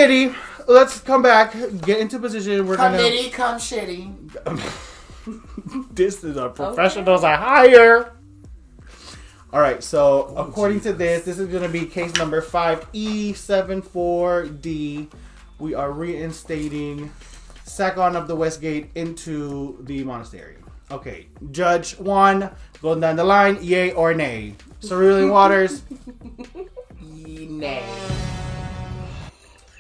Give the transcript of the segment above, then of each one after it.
Committee, let's come back. Get into position. Committee, come shitty. This is a professionals I hire. All right, so according to this is going to be case number 5E74D. We are reinstating Sakon of the Westgate into the monastery. Okay, Judge 1, going down the line, yay or nay? Cerulean Waters? Nay.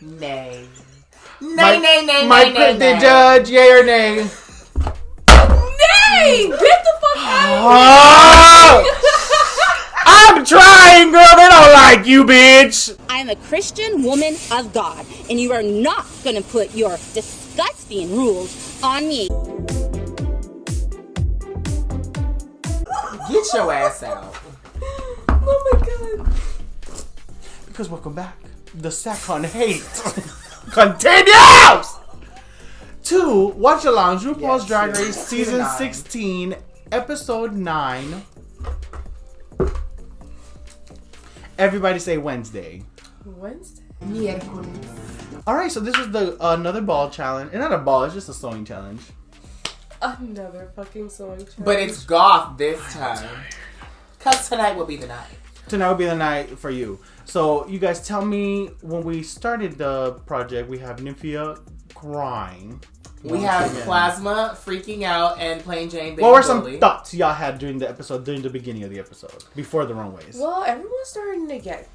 Nay. My printed judge, yay or nay? Nay! Get the fuck out of here! I'm trying, girl. They don't like you, bitch. I'm a Christian woman of God, and you are not going to put your disgusting rules on me. Get your ass out. Oh my god. Because welcome back. The Sakon hate continues to Watch-A-Lerngz, RuPaul's Drag Race Season 16, Episode 9. Everybody say Wednesday. Wednesday? Miércoles. Alright, so this was the another ball challenge. And not a ball, it's just a sewing challenge. Another fucking sewing challenge. But it's goth this time. Because tonight will be the night. Tonight will be the night for you. So, you guys tell me, when we started the project, we have Mhi'ya crying. We have Plasma freaking out and Plain Jane being What were bully. some thoughts y'all had during the episode, during the beginning of the episode, before the runways? Well, everyone's starting to get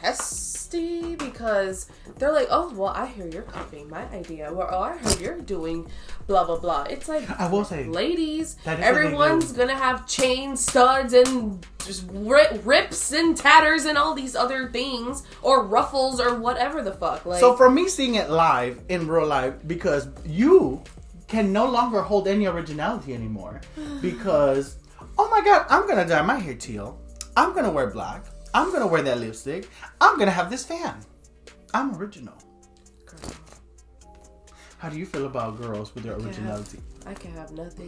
testy because they're like, oh, well, I hear you're copying my idea. Or, oh, I heard you're doing blah, blah, blah. It's like, I will say, ladies, that is everyone's going to have chain studs and just rips and tatters and all these other things. Or ruffles or whatever the fuck. Like, so for me seeing it live, in real life, because you can no longer hold any originality anymore. Because, oh my god, I'm going to dye my hair teal. I'm going to wear black. I'm going to wear that lipstick. I'm going to have this fan. I'm original. girl, How do you feel about girls with their originality? I can have nothing.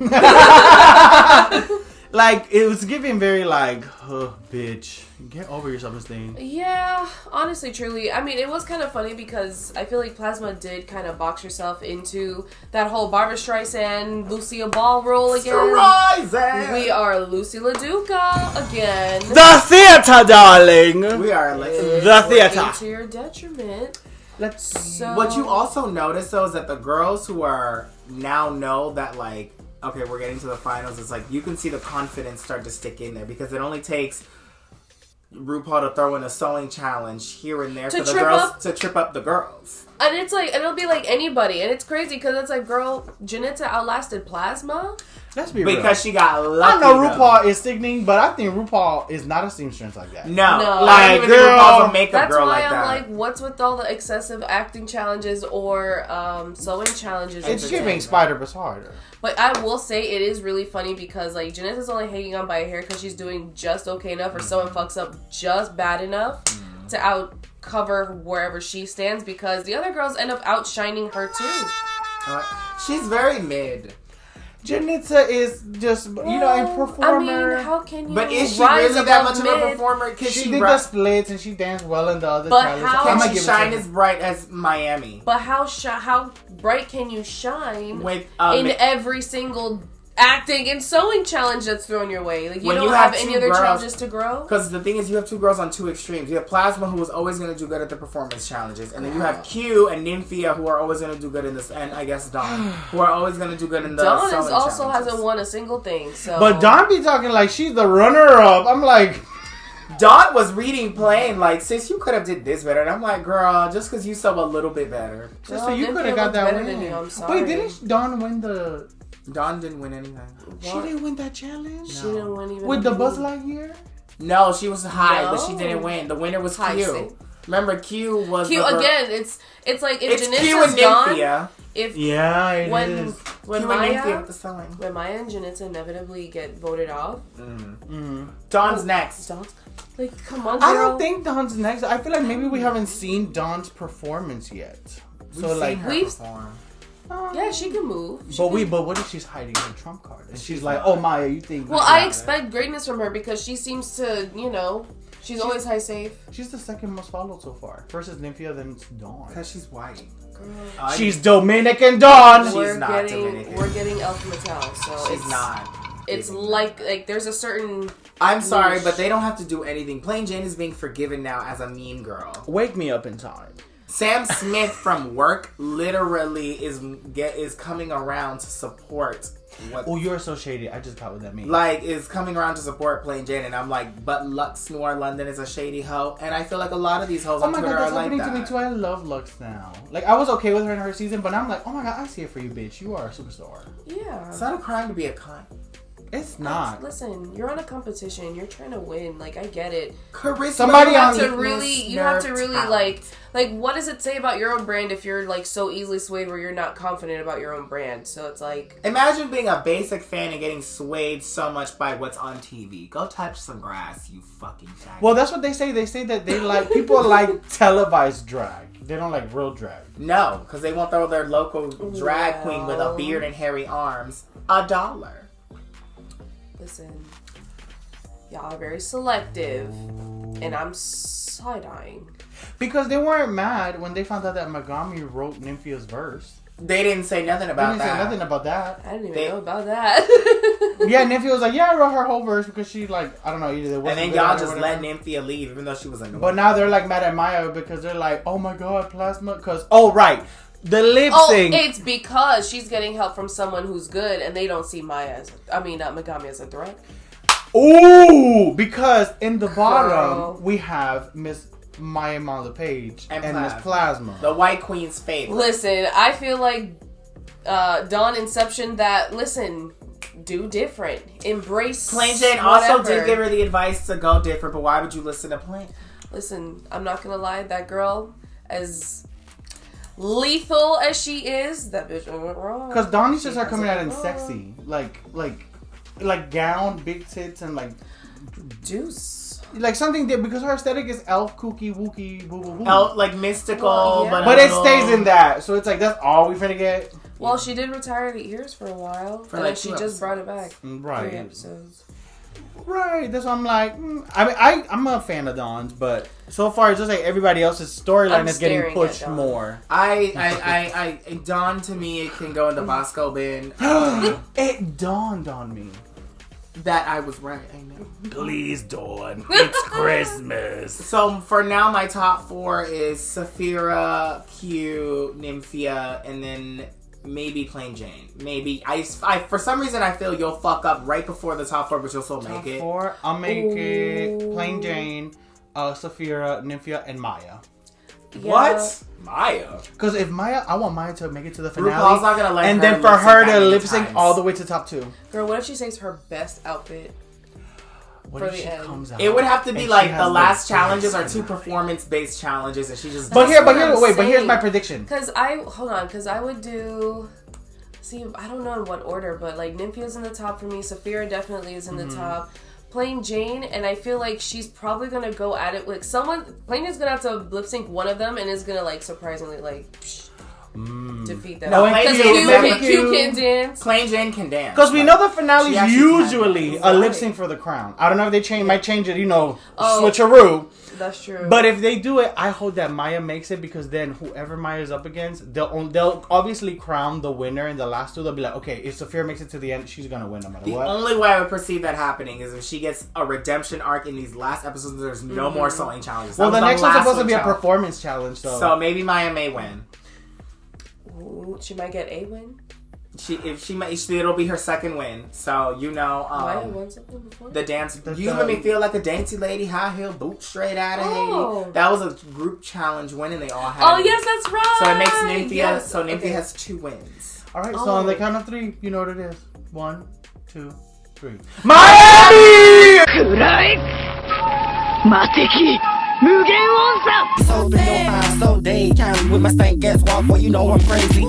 Like, it was giving very like, oh, bitch, get over yourself, this thing. Yeah, honestly, truly. I mean, it was kind of funny because I feel like Plasma did kind of box herself into that whole Barbara Streisand, Lucia Ball role again. Streisand. We are Lucy LaDuca again. The theater, darling. We are like The theater. To your detriment. Let's. So, What you also notice though is that the girls who are now know that like, okay, we're getting to the finals, it's like you can see the confidence start to stick in there because it only takes RuPaul to throw in a sewing challenge here and there for the girls to trip up the girls. And it's like, and it'll be like anybody, and it's crazy because it's like, girl, Janetta outlasted Plasma. Let's be real. Because she got lucky. I know RuPaul is sickening, but I think RuPaul is not a seamstress like that. No. No. Like, I don't even think RuPaul's a makeup That's girl why like I'm that. like, what's with all the excessive acting challenges or sewing challenges? It's and giving shit? Spider Bus harder. But I will say it is really funny because like Janetta's only hanging on by a hair because she's doing just okay enough, or someone fucks up just bad enough to cover wherever she stands, because the other girls end up outshining her too. She's very mid. Janitza is just, you know, a performer. I mean, how can you But is she rise really that above much mid? of a performer? She did the splits and she danced well in the other But challenges. how- I'ma Can give she it to shine her. as bright as Miami? But how bright can you shine With in every single acting and sewing challenge that's thrown your way? Like, you When don't you have have any two other girls- challenges to grow? Because the thing is, you have two girls on two extremes. You have Plasma, who was always going to do good at the performance challenges, and then you have Q and Mhi'ya, who are always going to do good in this, and I guess Dawn, who are always going to do good in the Dawn sewing also challenges. hasn't won a single thing, so... But Dawn be talking like she's the runner-up. I'm like... Dawn was reading plain, like, sis, you could have did this better. And I'm like, girl, just because you sew a little bit better. Sister, you could have got that better win. than you, I'm sorry. Wait, didn't Dawn win the... Dawn didn't win anything. She didn't win that challenge? She didn't win even... With the Buzz Lightyear? No, she was high, but she No. didn't win. The winner was High, Q. see? Remember, Q was Q, the girl- again, it's like if It's Q Janitza's and gone... Mhi'ya. If Yeah, it when is. when Q and Mhi'ya Mhi'ya with the sewing. when Mhi'ya and Janitza inevitably get voted off, Dawn's next. Dawn's like, come on, girl. I don't think Dawn's next. I feel like maybe we haven't seen Dawn's performance yet. We've So like, seen her we've- perform. Yeah, she can move. but what if she's hiding her trump card? And she's like, oh Maya, you think? Well, I expect greatness from her because she seems to, you know, She's always high safe. She's the second most followed so far. First is Mhi'ya, then it's Dawn. Because she's white. Girl. She's Dominican Dawn. She's not Dominican. We're getting El Mattel, so she's not. It's like there's a certain. I'm sorry, but they don't have to do anything. Plain Jane is being forgiven now as a mean girl. Wake me up in time. Sam Smith from work literally is coming around to support. Oh, you're so shady. I just got what that means. Like, is coming around to support Plain Jane, and I'm like, but Lux Noir London is a shady hoe, and I feel like a lot of these hoes on Twitter are like that. Oh my god, that's happening to me too. I love Lux now. Like, I was okay with her in her season, but now I'm like, oh my god, I see it for you, bitch. You are a superstar. Yeah. It's not a crime to be a cunt. It's not. Listen, you're on a competition. You're trying to win. Like, I get it. Charisma. You have to really like, what does it say about your own brand if you're like so easily swayed where you're not confident about your own brand? So it's like, imagine being a basic fan and getting swayed so much by what's on TV. Go touch some grass, you fucking faggot. Well, that's what they say. They say that they like people like televised drag. They don't like real drag. No, because they won't throw their local drag queen with a beard and hairy arms $1. Listen, y'all are very selective, and I'm side-eyeing. Because they weren't mad when they found out that Megami wrote Nymphia's verse. They didn't say nothing about that. Say nothing about that. I didn't even know about that. Yeah, Nymphia was like, yeah, I wrote her whole verse because she like, I don't know, either there wasn't. And then y'all just let Nymphia leave even though she was annoying. But now they're like mad at Mhi'ya because they're like, oh my god, Plasma, because, right. The lip sync. It's because she's getting help from someone who's good, and they don't see Megami as a threat. Ooh, because in the bottom we have Miss Mhi'ya LePage and Miss Plasma, the White Queen's favorite. Listen, I feel like Dawn Inception that do different, embrace. Plain Jane also did give her the advice to go different, but why would you listen to Plain? Listen, I'm not gonna lie, that girl as lethal as she is, that bitch went wrong. Because Dawn needs to start coming out in sexy, like gown, big tits, and like juice, like something that because her aesthetic is elf, kooky, wookie, woo woo woo, elf, like mystical, but it stays in that. So it's like that's all we finna get. Well, she did retire the ears for a while, and then she just brought it back. Right, 3 episodes. Right, that's why I'm like, I'm a fan of Dawn's, but so far it's just like everybody else's storyline is getting pushed more. Dawn to me, it can go in the Bosco bin. It dawned on me that I was right. I know. Please, Dawn, it's Christmas. So for now, my top 4 is Saphira, Q, Nymphia, and then maybe Plain Jane. Maybe I for some reason I feel you'll fuck up right before the top 4, but you'll still make it. Top 4, I'll make it Plain Jane, Saphira, Nymphia, and Mhi'ya. Yeah. What? Mhi'ya? Because if Mhi'ya, I want Mhi'ya to make it to the finale. RuPaul's not gonna let and her then for her to lip sync times. all the way to top 2. Girl, what if she says her best outfit? What if she comes out? It would have to be like the last challenges are 2 performance-based challenges, and she just. But here's my prediction. Because I would do. See, I don't know in what order, but like Nymphia's in the top for me. Saphira definitely is in the top. Plain Jane, and I feel like she's probably gonna go at it with someone. Plain is gonna have to lip sync one of them, and is gonna like surprisingly like defeat them. No, because Q can dance. Plain Jane can dance. Because we know the finale is usually a lip sync for the crown. I don't know if they might change it, switcheroo. That's true. But if they do it, I hope that Mhi'ya makes it, because then whoever Mhi'ya's up against, they'll obviously crown the winner in the last 2. They'll be like, okay, if Saphira makes it to the end, she's gonna win no matter what. The only way I would perceive that happening is if she gets a redemption arc in these last episodes. There's no more sewing challenges. Well, the next one's supposed to be a performance challenge, so maybe Mhi'ya may win. Ooh, she might get a win. It'll be her second win. So Mhi'ya won something before? The dance. You made me feel like a dancey lady, high heel boots straight out of Haiti. That was a group challenge win, and they all had. Oh yes, that's right. So it makes Nymphia. Yes. So Nymphia has 2 wins. All right. So on the count of 3, you know what it is. 1, 2, 3. Miami! So bad, so day, counting with my stank ass walk, boy, you know I'm crazy.